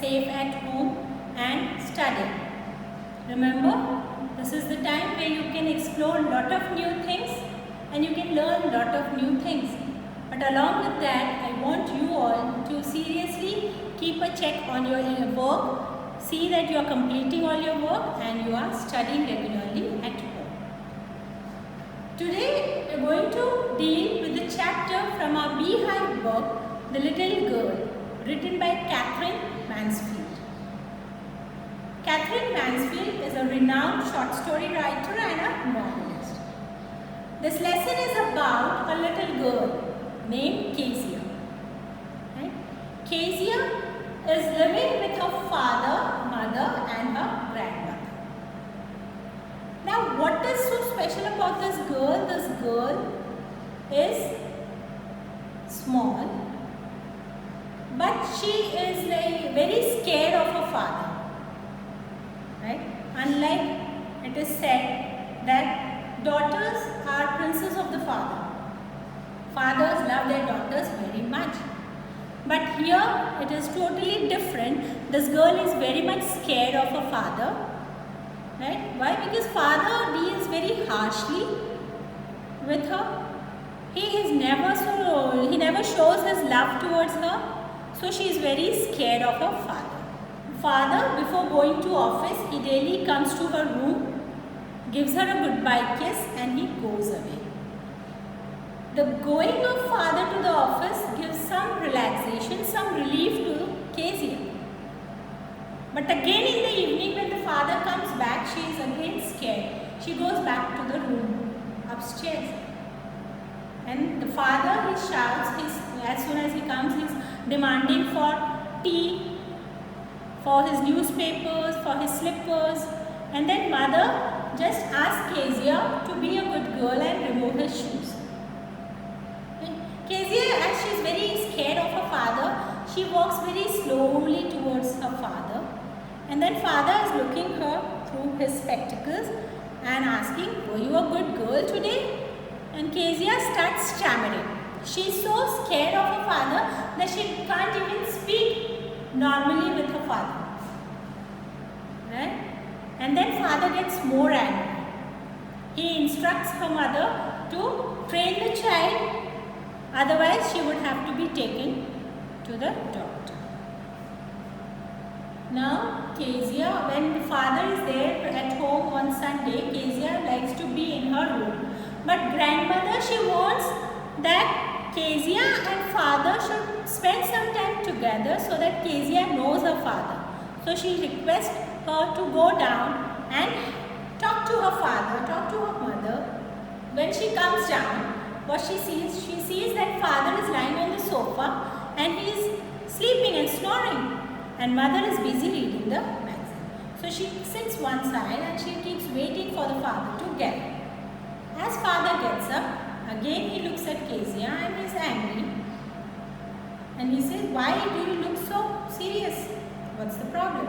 safe at home and study. Remember, this is the time where you can explore a lot of new things and you can learn a lot of new things. But along with that, I want you all to seriously keep a check on your work. See that you are completing all your work and you are studying regularly at home. Today, we are going to deal with the chapter from our Beehive book, The Little Girl, written by Katherine Mansfield. Katherine Mansfield is a renowned short story writer and a novelist. This lesson is about a little girl named Kezia. Right? Kezia is living with her father, mother and her grandmother. Now what is so special about this girl? This girl is small, but she is like very scared of her father. Right? Unlike it is said that daughters are princes of the father. Fathers love their daughters very much. But here it is totally different. This girl is very much scared of her father. Right? Why? Because father deals very harshly with her. He never shows his love towards her. So she is very scared of her father. Father, before going to office, he daily comes to her room, gives her a goodbye kiss and he goes away. The going of father to the office gives some relaxation, some relief to Kezia. But again in the evening when the father comes back, she is again scared. She goes back to the room upstairs. And the father, he shouts, as soon as he comes, he is demanding for tea, for his newspapers, for his slippers. And then mother just asks Kezia to be a good girl and remove his shoes. Kezia, as she is very scared of her father, she walks very slowly towards her father. And then father is looking her through his spectacles and asking, were you a good girl today? And Kezia starts stammering. She is so scared of her father that she can't even speak normally with her father. Right? And then father gets more angry. He instructs her mother to train the child. Otherwise, she would have to be taken to the doctor. Now, Kezia, when the father is there at home on Sunday, Kezia likes to be in her room. But grandmother, she wants that Kezia and father should spend some time together so that Kezia knows her father. So she requests her to go down and talk to her father, talk to her mother. When she comes down, what she sees that father is lying on the sofa and he is sleeping and snoring and mother is busy reading the magazine. So she sits one side and she keeps waiting for the father to get up. As father gets up, again he looks at Kezia and he is angry and he says, why do you look so serious? What's the problem?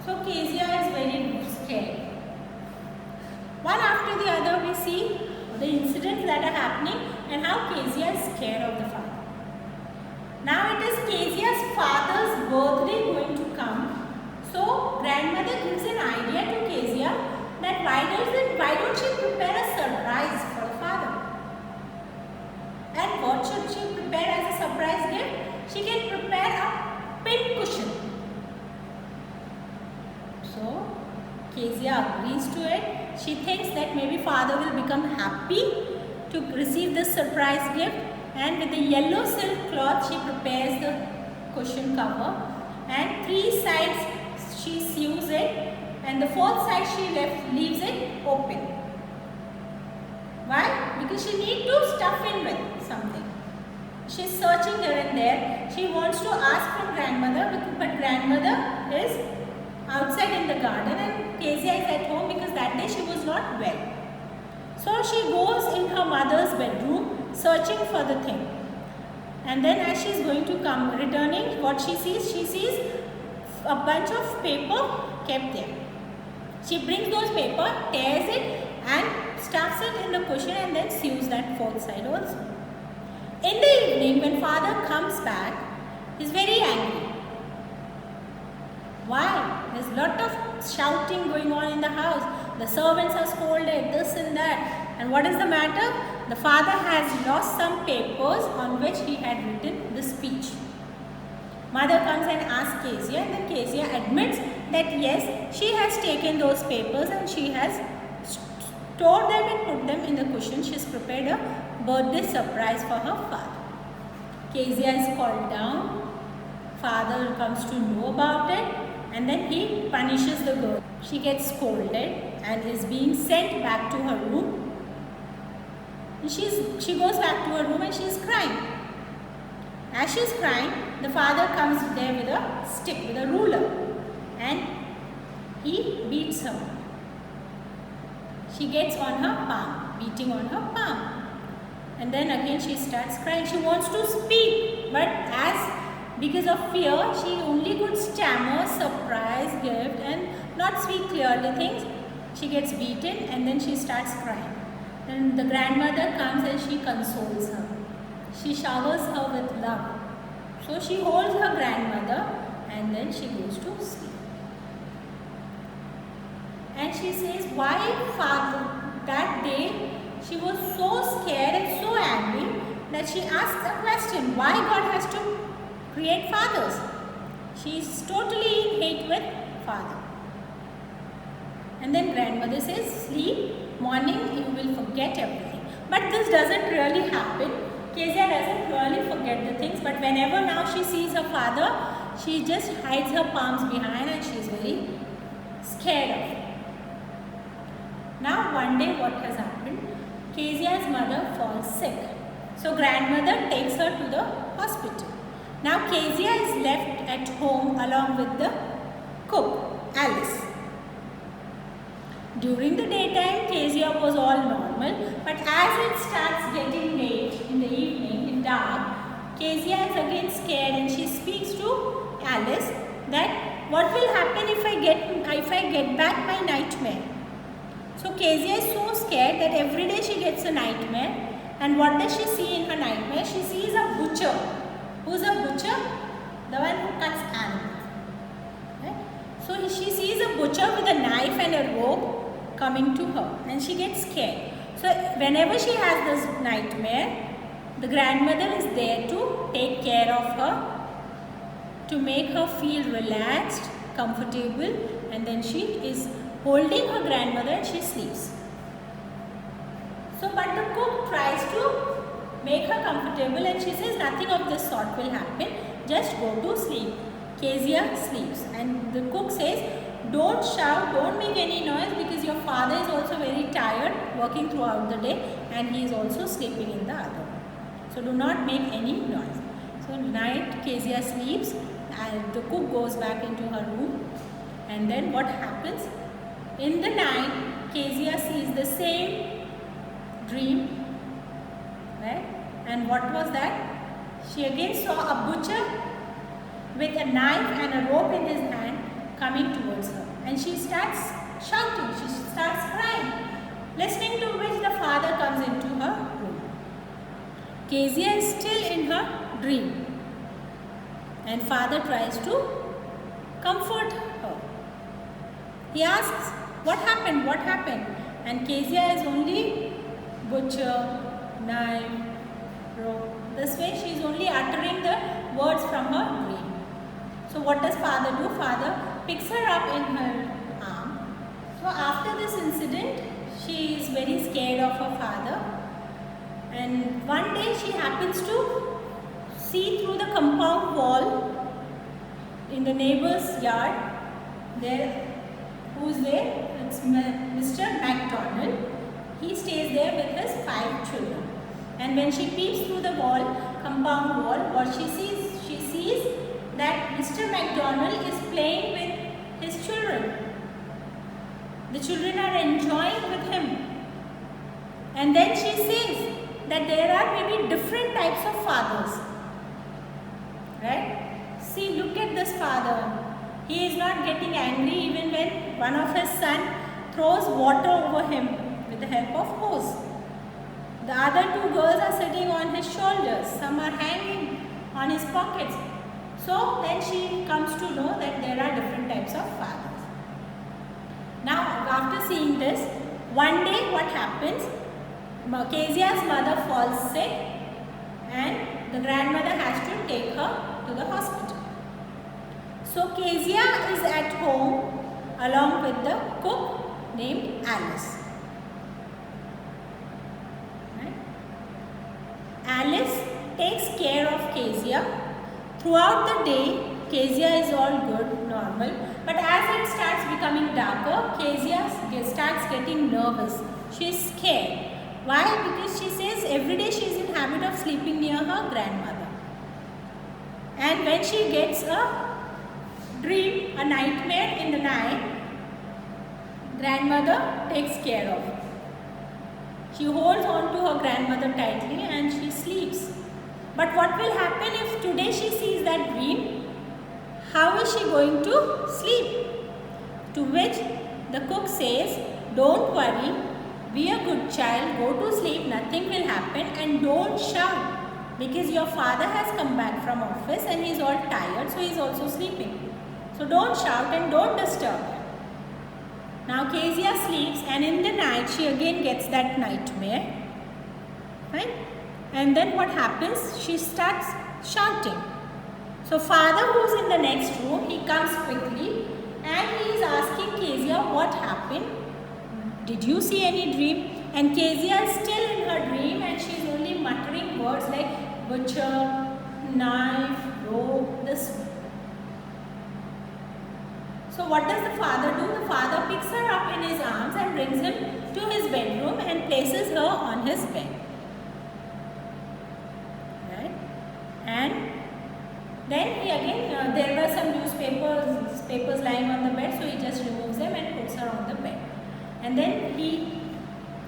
So Kezia is very scared. One after the other we see the incidents that are happening and how Kezia is scared of the father. Now it is Kezia's father's birthday going to come. So grandmother gives an idea to Kezia that why don't she prepare a surprise for the father? And what should she prepare as a surprise gift? She can prepare a pin cushion. So Kezia agrees to it. She thinks that maybe father will become happy to receive this surprise gift, and with the yellow silk cloth she prepares the cushion cover and 3 sides she sews it and the 4th side she leaves it open. Why? Because she needs to stuff in with something. She is searching here and there. She wants to ask from grandmother, but grandmother is outside in the garden and Kezia is at home because that day she was not well. So she goes in her mother's bedroom searching for the thing. And then as she is going to come, returning, what she sees a bunch of paper kept there. She brings those paper, tears it and stuffs it in the cushion and then sews that 4th side also. In the evening when father comes back, he is very angry. There's a lot of shouting going on in the house. The servants are scolded, this and that. And what is the matter? The father has lost some papers on which he had written the speech. Mother comes and asks Kezia, and then Kezia admits that yes, she has taken those papers and she has stored them and put them in the cushion. She has prepared a birthday surprise for her father. Kezia is called down. Father comes to know about it, and then he punishes the girl. She gets scolded and is being sent back to her room. She goes back to her room and she is crying. As she is crying, the father comes there with a stick, with a ruler, and he beats her. She gets on her palm, beating on her palm. And then again she starts crying. She wants to speak, but because of fear, she only could stammer, surprise, gift, and not speak clearly things. She gets beaten and then she starts crying. And the grandmother comes and she consoles her. She showers her with love. So she holds her grandmother and then she goes to sleep. And she says, why father, that day she was so scared and so angry that she asks a question, why God has to create fathers? She is totally in hate with father. And then grandmother says, sleep, morning you will forget everything. But this doesn't really happen. Kezia doesn't really forget the things, but whenever now she sees her father, she just hides her palms behind and she is very scared of him. Now one day what has happened? Kezia's mother falls sick. So grandmother takes her to the hospital. Now Kezia is left at home along with the cook, Alice. During the daytime, Kezia was all normal, but as it starts getting late in the evening, in dark, Kezia is again scared and she speaks to Alice that what will happen if I get back my nightmare. So Kezia is so scared that every day she gets a nightmare, and what does she see in her nightmare? She sees a butcher. Who's a butcher? The one who cuts animals. Right? So she sees a butcher with a knife and a rope coming to her, and she gets scared. So whenever she has this nightmare, the grandmother is there to take care of her, to make her feel relaxed, comfortable, and then she is holding her grandmother and she sleeps. So but the cook tries to make her comfortable and she says nothing of this sort will happen, just go to sleep. Kezia sleeps and the cook says, don't shout, don't make any noise because your father is also very tired working throughout the day and he is also sleeping in the other room. So do not make any noise. So night Kezia sleeps and the cook goes back into her room, and then what happens? In the night Kezia sees the same dream, right? And what was that? She again saw a butcher with a knife and a rope in his hand coming towards her, and she starts shouting, she starts crying, listening to which the father comes into her room. Kezia is still in her dream and father tries to comfort her. He asks, what happened? What happened? And Kezia is only butcher, knife, rope. This way she is only uttering the words from her dream. So what does father do? Father picks her up in her arm. So after this incident, she is very scared of her father. And one day she happens to see through the compound wall in the neighbor's yard. Who's there? It's Mr. MacDonald. He stays there with his 5 children. And when she peeps through the compound wall, what she sees that Mr. MacDonald is playing with his children. The children are enjoying with him. And then she says that there are maybe different types of fathers. Right? See, look at this father. He is not getting angry even when one of his sons throws water over him with the help of hose. The other 2 girls are sitting on his shoulders. Some are hanging on his pockets. So then she comes to know that there are different types of fathers. after seeing this, one day what happens? Kezia's mother falls sick and the grandmother has to take her to the hospital. So Kezia is at home along with the cook named Alice. Right? Alice takes care of Kezia. Throughout the day, Kezia is all good, normal. But as it starts becoming darker, Kezia starts getting nervous. She is scared. Why? Because she says every day she is in habit of sleeping near her grandmother. And when she gets a dream, a nightmare in the night, grandmother takes care of her. She holds on to her grandmother tightly and she sleeps. But what will happen if today she sees that dream? How is she going to sleep? To which the cook says, don't worry, be a good child, go to sleep, nothing will happen, and don't shout because your father has come back from office and he is all tired, so he is also sleeping. So don't shout and don't disturb him. Now Kezia sleeps and in the night she again gets that nightmare. Right? And then what happens? She starts shouting. So father, who's in the next room, he comes quickly and he is asking Kezia what happened. Did you see any dream? And Kezia is still in her dream and she is only muttering words like butcher, knife, rope, this one. So what does the father do? The father picks her up in his arms and brings him to his bedroom and places her on his bed. Right? And then he again, there were some papers lying on the bed, so he just removes them and puts her on the bed. And then he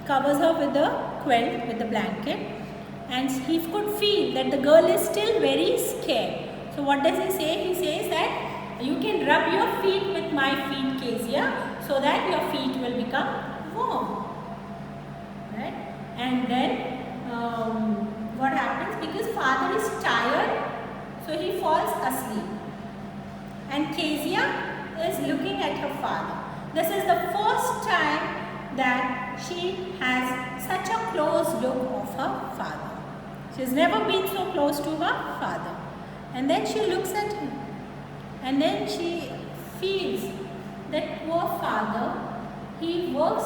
covers her with the quilt, with the blanket, and he could feel that the girl is still very scared. So what does he say? He says that you can rub your feet with my feet, Kezia, so that your feet will become warm. Right? And then what happens? Because father is tired, so he falls asleep. And Kezia is looking at her father. This is the first time that she has such a close look of her father. She has never been so close to her father. And then she looks at him. And then she feels that poor father, he works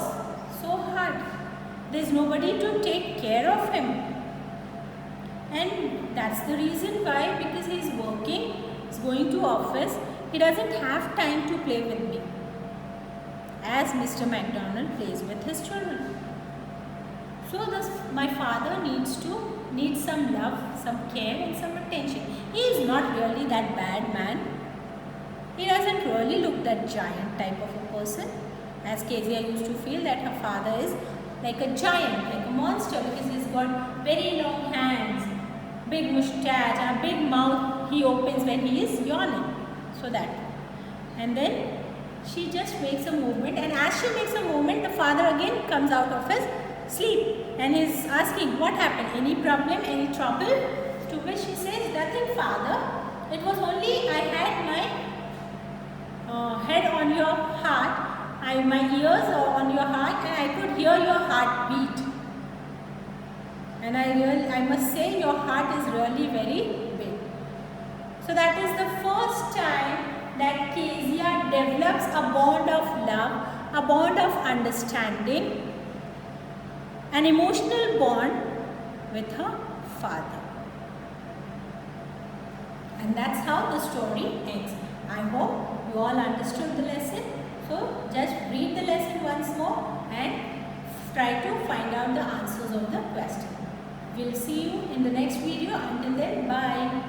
so hard. There is nobody to take care of him. And that's the reason why, because he is working, he is going to office, he doesn't have time to play with me, as Mr. McDonald plays with his children. So my father needs some love, some care and some attention. He is not really that bad man. He doesn't really look that giant type of a person, as Kezia used to feel that her father is like a giant, like a monster, because he's got very long hands, big moustache and a big mouth he opens when he is yawning. So that. And then she just makes a movement, and as she makes a movement, the father again comes out of his sleep and is asking, what happened? Any problem? Any trouble? To which she says, nothing, father. It was only I had my head on your heart, my ears are on your heart, and I could hear your heart beat. And I must say your heart is really very big. So that is the first time that Kezia develops a bond of love, a bond of understanding, an emotional bond with her father. And that's how the story ends. I hope you all understood the lesson. So just read the lesson once more and try to find out the answers of the question. We'll see you in the next video. Until then, bye.